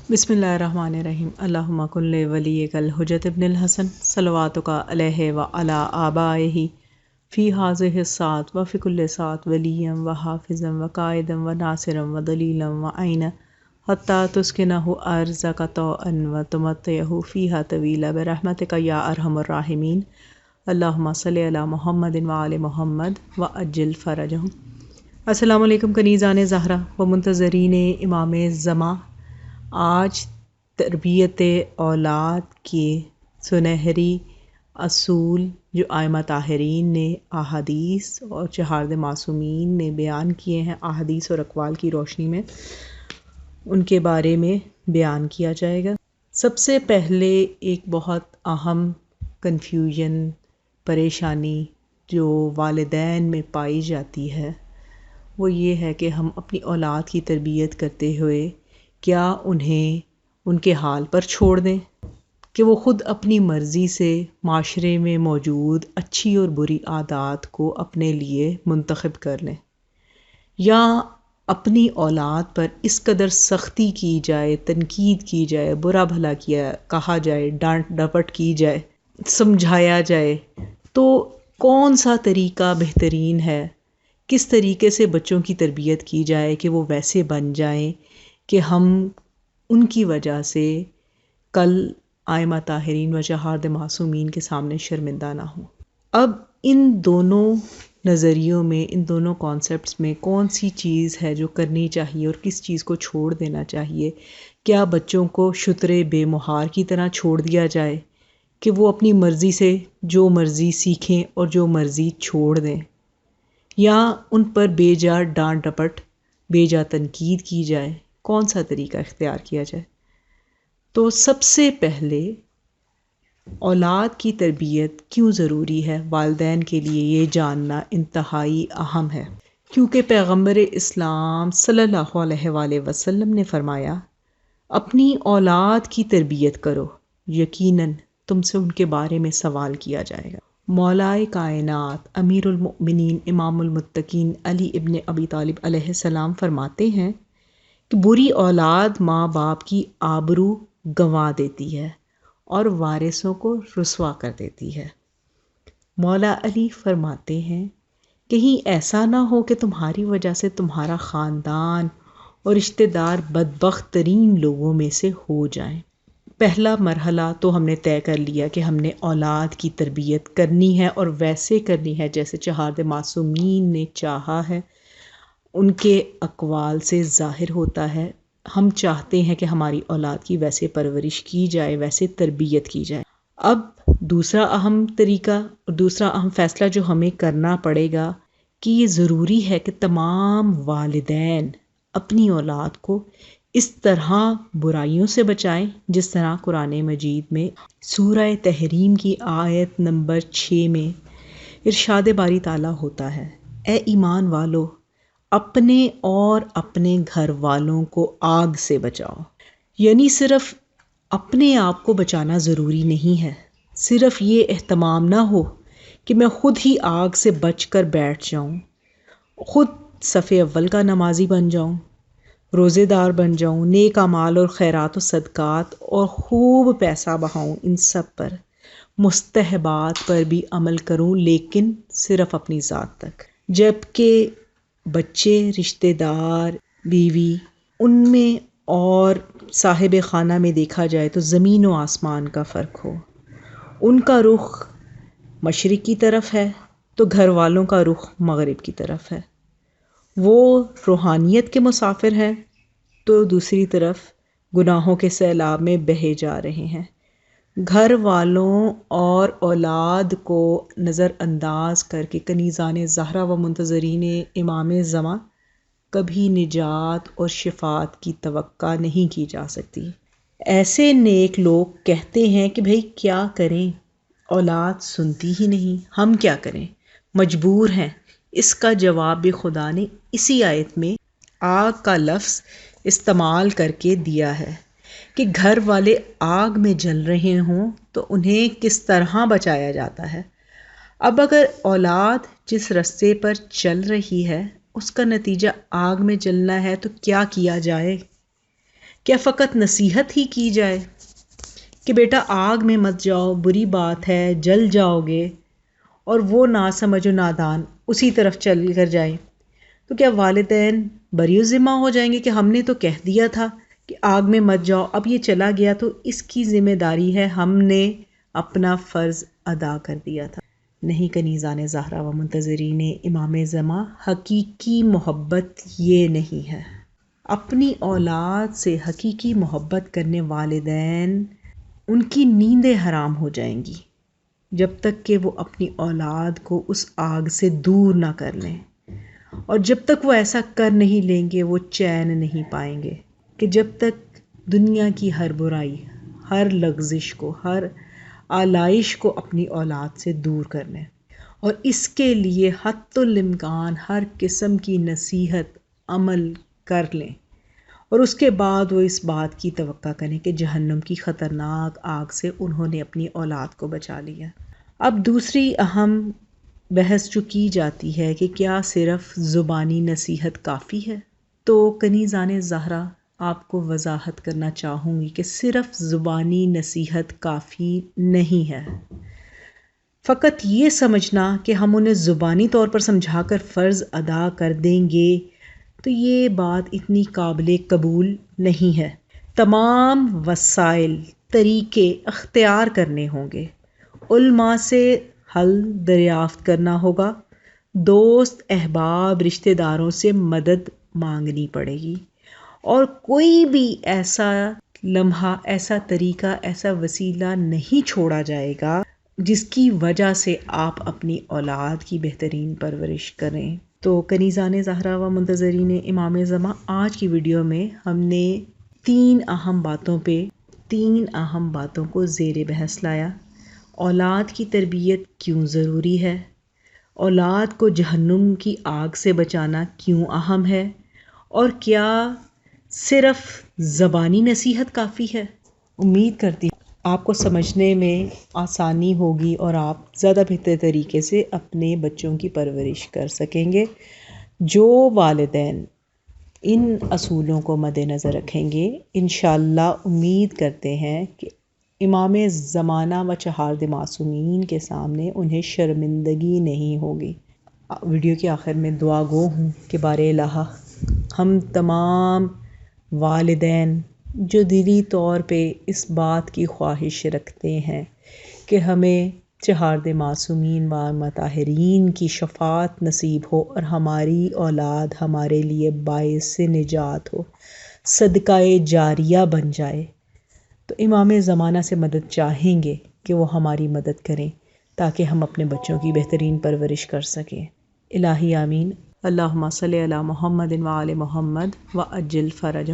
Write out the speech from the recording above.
بسم اللہ الرحمن الرحیم اللہم کن لولیک الحجۃ ابن الحسن صلواتک علیہ وعلی آبائہ فی ہذہ الساعۃ وفی کل ساعۃ ولیا وحافظا وقائدا وناصرا ودلیلا وعینا حتی تسکنہ ارضک طوعا وتمتعہ فیہا طویلا برحمتک یا ارحم الراحمین اللہم صلی علی محمد وعلی محمد وعجل فرجہم۔ السلام علیکم کنیزان زہرا و منتظرین امام زمان۔ آج تربیت اولاد کے سنہری اصول جو ائمہ طاہرین نے احادیث اور چہارد معصومین نے بیان کیے ہیں احادیث اور اقوال کی روشنی میں، ان کے بارے میں بیان کیا جائے گا۔ سب سے پہلے ایک بہت اہم کنفیوژن، پریشانی جو والدین میں پائی جاتی ہے وہ یہ ہے کہ ہم اپنی اولاد کی تربیت کرتے ہوئے کیا انہیں ان کے حال پر چھوڑ دیں کہ وہ خود اپنی مرضی سے معاشرے میں موجود اچھی اور بری عادات کو اپنے لیے منتخب کر لیں، یا اپنی اولاد پر اس قدر سختی کی جائے، تنقید کی جائے، برا بھلا کہا جائے، ڈانٹ ڈپٹ کی جائے، سمجھایا جائے، تو کون سا طریقہ بہترین ہے؟ کس طریقے سے بچوں کی تربیت کی جائے کہ وہ ویسے بن جائیں کہ ہم ان کی وجہ سے کل ائمہ طاہرین و چہارد معصومین کے سامنے شرمندہ نہ ہوں۔ اب ان دونوں نظریوں میں، ان دونوں کانسیپٹس میں کون سی چیز ہے جو کرنی چاہیے اور کس چیز کو چھوڑ دینا چاہیے؟ کیا بچوں کو شترے بے مہار کی طرح چھوڑ دیا جائے کہ وہ اپنی مرضی سے جو مرضی سیکھیں اور جو مرضی چھوڑ دیں، یا ان پر بے جا ڈانٹ ڈپٹ، بے جا تنقید کی جائے؟ کون سا طریقہ اختیار کیا جائے؟ تو سب سے پہلے اولاد کی تربیت کیوں ضروری ہے والدین کے لیے یہ جاننا انتہائی اہم ہے، کیونکہ پیغمبر اسلام صلی اللہ علیہ وآلہ وسلم نے فرمایا اپنی اولاد کی تربیت کرو، یقیناً تم سے ان کے بارے میں سوال کیا جائے گا۔ مولائے کائنات امیر المؤمنین امام المتقین علی ابن ابی طالب علیہ السلام فرماتے ہیں کہ بری اولاد ماں باپ کی آبرو گنوا دیتی ہے اور وارثوں کو رسوا کر دیتی ہے۔ مولا علی فرماتے ہیں کہیں ایسا نہ ہو کہ تمہاری وجہ سے تمہارا خاندان اور رشتہ دار بدبخت ترین لوگوں میں سے ہو جائیں۔ پہلا مرحلہ تو ہم نے طے کر لیا کہ ہم نے اولاد کی تربیت کرنی ہے اور ویسے کرنی ہے جیسے چہارد معصومین نے چاہا ہے، ان کے اقوال سے ظاہر ہوتا ہے۔ ہم چاہتے ہیں کہ ہماری اولاد کی ویسے پرورش کی جائے، ویسے تربیت کی جائے۔ اب دوسرا اہم طریقہ اور دوسرا اہم فیصلہ جو ہمیں کرنا پڑے گا کہ یہ ضروری ہے کہ تمام والدین اپنی اولاد کو اس طرح برائیوں سے بچائیں جس طرح قرآن مجید میں سورہ تحریم کی آیت نمبر 6 میں ارشاد باری تعالیٰ ہوتا ہے، اے ایمان والو اپنے اور اپنے گھر والوں کو آگ سے بچاؤ۔ یعنی صرف اپنے آپ کو بچانا ضروری نہیں ہے، صرف یہ اہتمام نہ ہو کہ میں خود ہی آگ سے بچ کر بیٹھ جاؤں، خود صف اول کا نمازی بن جاؤں، روزے دار بن جاؤں، نیک اعمال اور خیرات و صدقات اور خوب پیسہ بہاؤں، ان سب پر مستحبات پر بھی عمل کروں، لیکن صرف اپنی ذات تک، جبکہ بچے، رشتہ دار، بیوی، ان میں اور صاحب خانہ میں دیکھا جائے تو زمین و آسمان کا فرق ہو۔ ان کا رخ مشرق کی طرف ہے تو گھر والوں کا رخ مغرب کی طرف ہے۔ وہ روحانیت کے مسافر ہیں تو دوسری طرف گناہوں کے سیلاب میں بہے جا رہے ہیں۔ گھر والوں اور اولاد کو نظر انداز کر کے کنیزان زہرا و منتظرین امام زمان کبھی نجات اور شفاعت کی توقع نہیں کی جا سکتی۔ ایسے نیک لوگ کہتے ہیں کہ بھئی کیا کریں، اولاد سنتی ہی نہیں، ہم کیا کریں، مجبور ہیں۔ اس کا جواب بھی خدا نے اسی آیت میں آگ کا لفظ استعمال کر کے دیا ہے کہ گھر والے آگ میں جل رہے ہوں تو انہیں کس طرح بچایا جاتا ہے۔ اب اگر اولاد جس رستے پر چل رہی ہے اس کا نتیجہ آگ میں جلنا ہے تو کیا کیا جائے؟ کیا فقط نصیحت ہی کی جائے کہ بیٹا آگ میں مت جاؤ، بری بات ہے، جل جاؤ گے، اور وہ ناسمجھ و نادان اسی طرف چل کر جائیں؟ تو کیا والدین بری ذمہ ہو جائیں گے کہ ہم نے تو کہہ دیا تھا کہ آگ میں مت جاؤ، اب یہ چلا گیا تو اس کی ذمہ داری ہے، ہم نے اپنا فرض ادا کر دیا تھا؟ نہیں کنیزان زہرا و منتظرین امام زمان، حقیقی محبت یہ نہیں ہے۔ اپنی اولاد سے حقیقی محبت کرنے والدین، ان کی نیندیں حرام ہو جائیں گی جب تک کہ وہ اپنی اولاد کو اس آگ سے دور نہ کر لیں، اور جب تک وہ ایسا کر نہیں لیں گے وہ چین نہیں پائیں گے کہ جب تک دنیا کی ہر برائی، ہر لغزش کو، ہر آلائش کو اپنی اولاد سے دور کر لیں، اور اس کے لیے حتی الامکان ہر قسم کی نصیحت عمل کر لیں، اور اس کے بعد وہ اس بات کی توقع کریں کہ جہنم کی خطرناک آگ سے انہوں نے اپنی اولاد کو بچا لیا۔ اب دوسری اہم بحث جو کی جاتی ہے کہ کیا صرف زبانی نصیحت کافی ہے؟ تو کنیزان زہرا آپ کو وضاحت کرنا چاہوں گی کہ صرف زبانی نصیحت کافی نہیں ہے۔ فقط یہ سمجھنا کہ ہم انہیں زبانی طور پر سمجھا کر فرض ادا کر دیں گے تو یہ بات اتنی قابل قبول نہیں ہے۔ تمام وسائل، طریقے اختیار کرنے ہوں گے، علماء سے حل دریافت کرنا ہوگا، دوست احباب رشتہ داروں سے مدد مانگنی پڑے گی، اور کوئی بھی ایسا لمحہ، ایسا طریقہ، ایسا وسیلہ نہیں چھوڑا جائے گا جس کی وجہ سے آپ اپنی اولاد کی بہترین پرورش کریں۔ تو کنیزان زہرا و منتظرین امام زمان، آج کی ویڈیو میں ہم نے تین اہم باتوں کو زیر بحث لایا۔ اولاد کی تربیت کیوں ضروری ہے، اولاد کو جہنم کی آگ سے بچانا کیوں اہم ہے، اور کیا صرف زبانی نصیحت کافی ہے؟ امید کرتی ہوں آپ کو سمجھنے میں آسانی ہوگی اور آپ زیادہ بہتر طریقے سے اپنے بچوں کی پرورش کر سکیں گے۔ جو والدین ان اصولوں کو مد نظر رکھیں گے، انشاءاللہ امید کرتے ہیں کہ امام زمانہ و چہارد معصومین کے سامنے انہیں شرمندگی نہیں ہوگی۔ ویڈیو کے آخر میں دعا گو ہوں کہ بار الہ ہم تمام والدین جو دلی طور پہ اس بات کی خواہش رکھتے ہیں کہ ہمیں چہارد معصومین و مطہرین کی شفاعت نصیب ہو اور ہماری اولاد ہمارے لیے باعث نجات ہو، صدقہ جاریہ بن جائے، تو امام زمانہ سے مدد چاہیں گے کہ وہ ہماری مدد کریں تاکہ ہم اپنے بچوں کی بہترین پرورش کر سکیں۔ الہی آمین۔ اللہم صلی علی محمد و آل محمد و عجل فرجہم۔